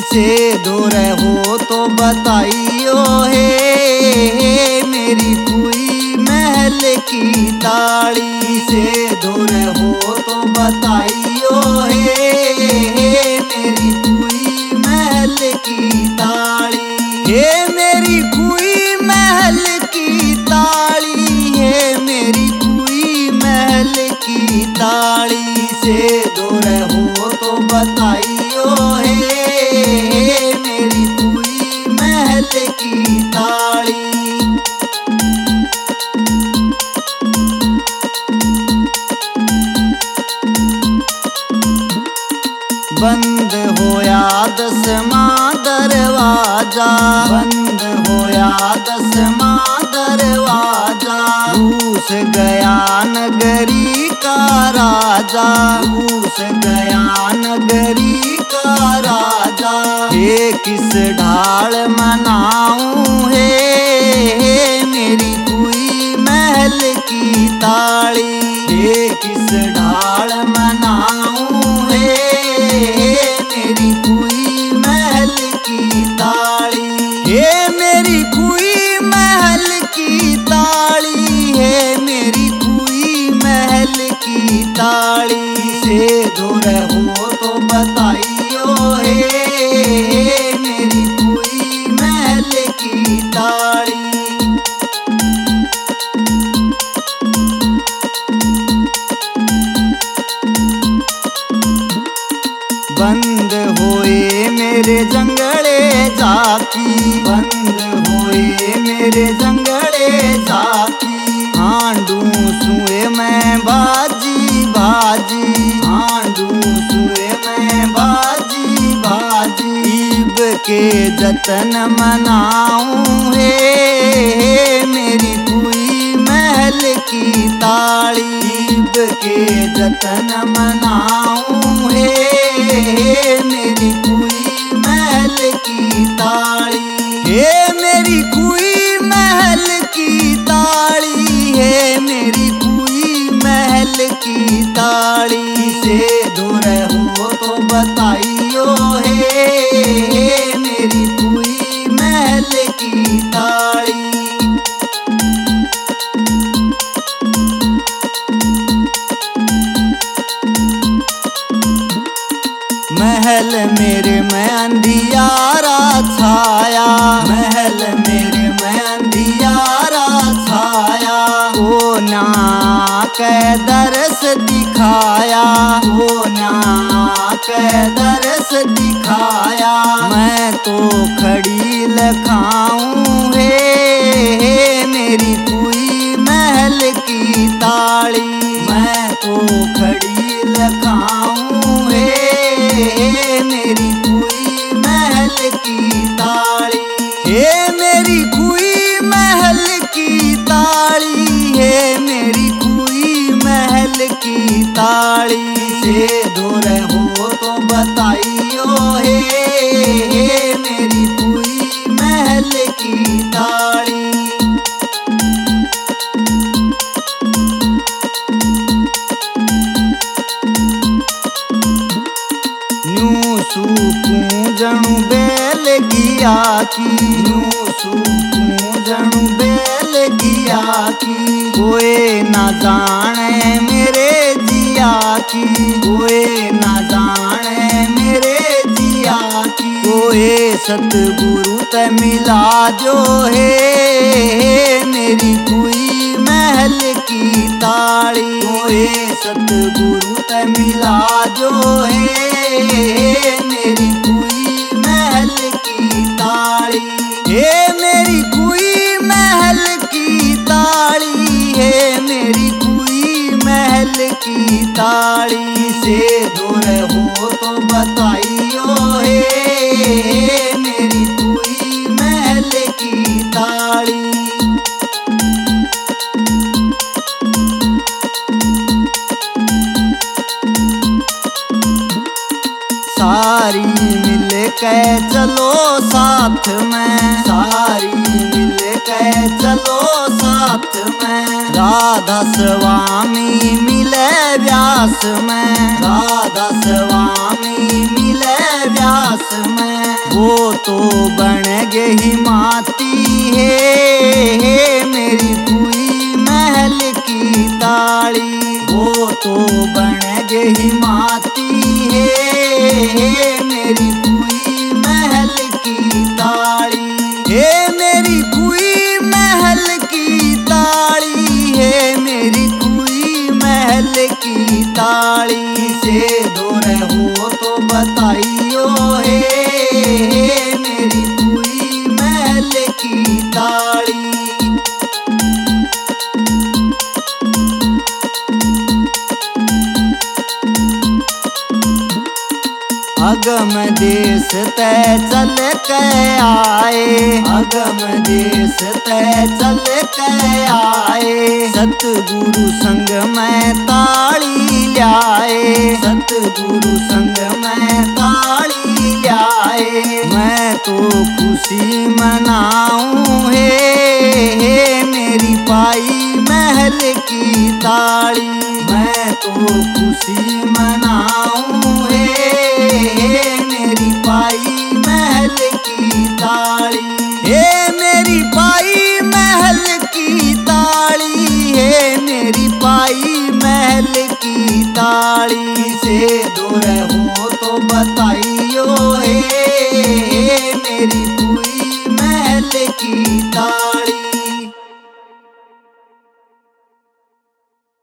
से दूर हो तो बताइयो हे मेरी कुई महल की ताली से दूर हो तो बताइयो हे मेरी कुई महल की ताली हे मेरी कुई महल की ताली हे मेरी कुई महल की ताली से दूर हो तो बताइयो हे मेरी कुई महल की ताली। बंद होया 10वां दरवाजा बंद होया 10वां दरवाजा रूस गया नगरी का राजा रूस गया नगरी का राजा हे किस ढाल मनाऊं हे मेरी कुई महल की ताली हे किस ढाल मनाऊं हे मेरी कुई महल की ताली हे मेरी कुई महल की ताली हे मेरी कुई महल की ताली से दूर हो तो बताइयो हे मेरी कुई महल की ताली। बंद होए मेरे जंगले जाकी बंद होए मेरे जंगले जाकी हांडू सुए मैं बाजी बाजी हांडू सुए मैं बाजी बाजी ईब के जतन मनाऊं हे मेरी कुई महल की ताली ईब के जतन मनाऊं हे मेरी कुई महल की ताली हे मेरी कुई महल की ताली हे मेरी कुई महल की ताली से दूर हो तो बताइयो हे मेरी कुई महल की ताली। महल मेरे में अंधियारा छाया महल मेरे में अंधियारा छाया को ना के दरस दिखाया को ना के दरस दिखाया मैं तो खड़ी लखाऊं हे मेरी कुई महल की ताली मैं तो खड़ी लखाऊं हे मेरी कुई महल की ताली हे मेरी कुई महल की ताली हे मेरी कुई महल की ताली से दूर हो तो बताइयो हे मेरी कुई महल की ताली। सूकूं जणु बैल गिया की यूं सूकूं जणु बैल गिया की कोई ना जाने मेरे जिया की कोई ना जाने मेरे जिया की कोई सतगुरु ते मिला जो हे मेरी कुई महल की ताली कोई सतगुरु ते मिला जो हे मेरी कुई महल की ताली हे मेरी कुई महल की ताली हे मेरी कुई महल की ताली से दूर हो तो बताइयो हे मेरी कुई महल की ताली। सारी मिल के चलो साथ में सारी मिल के चलो साथ में राधा स्वामी मिले व्यास में राधा स्वामी मिले व्यास में वो तो बन गई माती है मेरी कुई महल की ताली। वो तो बन गई माती है मेरी कुई महल की ताली। हे मेरी कुई महल की ताली है मेरी कुई महल की ताली। से दूर हो तो बताइयो हे मेरी कुई महल की ताली। अगम देश तय चल के आए, अगम देश तय चल के आए। सतगुरु संग में ताली ल्याए, सतगुरु संग में ताली ल्याए। मैं तो खुशी मनाऊं हे मेरी पाई महल की ताली। मैं तो खुशी मनाऊं मेरी पाई महल की ताली। हे मेरी पाई महल की ताली है मेरी पाई महल की ताली। से दूर हो तो बताइयो हे मेरी कुई महल की ताली।